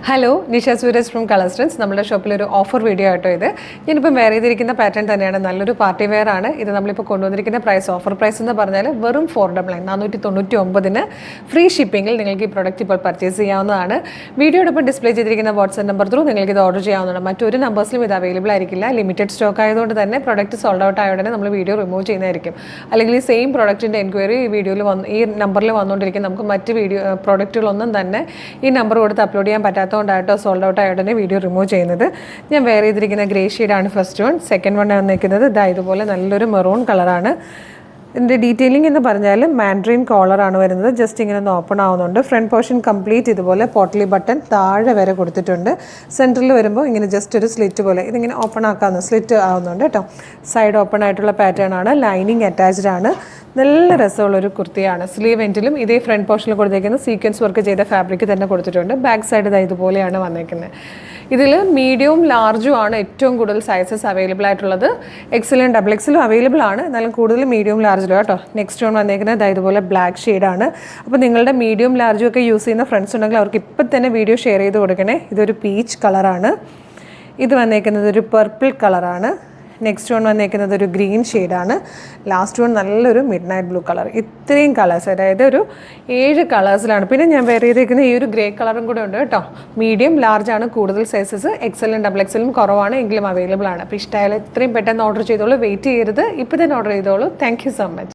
Hello, Nisha Sooraj from Colours Trends. നമ്മുടെ ഷോപ്പിലൊരു offer video ആയിട്ടോ ഇത്. ഞാനിപ്പോൾ വെയർ ചെയ്തിരിക്കുന്ന പാറ്റേൺ തന്നെയാണ്, നല്ലൊരു പാർട്ടി വെയർ ആണ്. ഇത് നമ്മളിപ്പോൾ കൊണ്ടുവന്നിരിക്കുന്ന ഓഫർ പ്രൈസ് എന്ന് പറഞ്ഞാൽ വെറും 499 ഫ്രീ ഷിപ്പിങ്ങിൽ നിങ്ങൾക്ക് ഈ പ്രൊഡക്റ്റ് ഇപ്പോൾ പർച്ചേസ് ചെയ്യാവുന്നതാണ്. വീഡിയോടൊപ്പം ഡിസ്പ്ലേ ചെയ്തിരിക്കുന്ന വാട്സ്ആപ്പ് നമ്പർ ത്രൂ നിങ്ങൾക്ക് ഇത് ഓർഡർ ചെയ്യാവുന്നതാണ്. മറ്റൊരു നമ്പേഴ്സിലും ഇത് അവൈലബിൾ ആയിരിക്കില്ല. ലിമിറ്റഡ് സ്റ്റോക്ക് ആയതുകൊണ്ട് തന്നെ പ്രൊഡക്റ്റ് സോൾഡ് ഔട്ട് ആയതുകൊണ്ട് തന്നെ നമ്മൾ വീഡിയോ റിമൂവ് ചെയ്യുന്നതായിരിക്കും. അല്ലെങ്കിൽ ഈ സെയിം പ്രൊഡക്റ്റിൻ്റെ എൻക്വയറി ഈ വീഡിയോയിൽ ഈ നമ്പറിൽ വന്നുകൊണ്ടിരിക്കും. നമുക്ക് മറ്റ് പ്രോഡക്റ്റുകളൊന്നും തന്നെ ഈ നമ്പർ കൊടുത്ത് അപ്ലോഡ് ചെയ്യാൻ പറ്റാത്തതുകൊണ്ടായിട്ടോ സോൾഡ് ഔട്ട് ആയതുകൊണ്ട് വീഡിയോ റിമൂവ് ചെയ്യുന്നത്. ഞാൻ വെയർ ചെയ്തിരിക്കുന്ന ഗ്രേ ഷെയ്ഡാണ് ഫസ്റ്റ് വൺ. സെക്കൻഡ് വൺ വന്നിരിക്കുന്നത് ഇതുപോലെ നല്ലൊരു മെറൂൺ കളറാണ്. ഇതിൻ്റെ ഡീറ്റെയിലിംഗ് എന്ന് പറഞ്ഞാൽ മാൻഡ്രീൻ കോളറാണ് വരുന്നത്. ജസ്റ്റ് ഇങ്ങനെ ഒന്ന് ഓപ്പൺ ആവുന്നുണ്ട്. ഫ്രണ്ട് പോർഷൻ കംപ്ലീറ്റ് ഇതുപോലെ പോട്ട്ലി ബട്ടൺ താഴെ വരെ കൊടുത്തിട്ടുണ്ട്. സെൻറ്ററിൽ വരുമ്പോൾ ഇങ്ങനെ ജസ്റ്റ് ഒരു സ്ലിറ്റ് പോലെ ഇതിങ്ങനെ ഓപ്പൺ ആക്കാവുന്ന സ്ലിറ്റ് ആവുന്നുണ്ട് കേട്ടോ. സൈഡ് ഓപ്പൺ ആയിട്ടുള്ള പാറ്റേൺ ആണ്. ലൈനിങ് അറ്റാച്ച്ഡ് ആണ്. നല്ല രസമുള്ളൊരു കുർത്തിയാണ്. സ്ലീവ് എൻഡിലും ഇതേ ഫ്രണ്ട് പോർഷനിൽ കൊടുത്തേക്കുന്ന സീക്വൻസ് വർക്ക് ചെയ്ത ഫാബ്രിക് തന്നെ കൊടുത്തിട്ടുണ്ട്. ബാക്ക് സൈഡ് ഇതുപോലെയാണ് വന്നേക്കുന്നത്. ഇതിൽ മീഡിയവും ലാർജും ആണ് ഏറ്റവും കൂടുതൽ സൈസസ് അവൈലബിൾ ആയിട്ടുള്ളത്. എക്സലും ഡബിൾ എക്സലും അവൈലബിൾ ആണ്, എന്നാലും കൂടുതൽ മീഡിയവും ലാർജിലും കേട്ടോ. നെക്സ്റ്റ് വൺ വന്നേക്കുന്നത് ഇതുപോലെ ബ്ലാക്ക് ഷെയ്ഡാണ്. അപ്പോൾ നിങ്ങളുടെ മീഡിയം ലാർജും ഒക്കെ യൂസ് ചെയ്യുന്ന ഫ്രണ്ട്സ് ഉണ്ടെങ്കിൽ അവർക്ക് ഇപ്പം തന്നെ വീഡിയോ ഷെയർ ചെയ്ത് കൊടുക്കണേ. ഇതൊരു പീച്ച് കളറാണ്. ഇത് വന്നേക്കുന്നത് ഒരു പർപ്പിൾ കളറാണ്. നെക്സ്റ്റ് വൺ വന്നേക്കുന്നത് ഒരു ഗ്രീൻ ഷെയ്ഡാണ്. ലാസ്റ്റ് വൺ നല്ലൊരു മിഡ് നൈറ്റ് ബ്ലൂ കളർ. ഇത്രയും കളേഴ്സ്, അതായത് ഒരു 7 കളേഴ്സിലാണ്. പിന്നെ ഞാൻ വേറെ ചെയ്തിരിക്കുന്ന ഈ ഒരു ഗ്രേ കളറും കൂടെ ഉണ്ട് കേട്ടോ. മീഡിയം ലാർജ് ആണ് കൂടുതൽ സൈസസ്. എക്സലും ഡബിൾ എക്സലും കുറവാണ്, എങ്കിലും അവൈലബിൾ ആണ്. അപ്പോൾ ഇഷ്ടമായാലും ഇത്രയും പെട്ടെന്ന് ഓർഡർ ചെയ്തോളൂ. വെയിറ്റ് ചെയ്യരുത്, ഇപ്പോൾ തന്നെ ഓർഡർ ചെയ്തോളൂ. Thank you so much.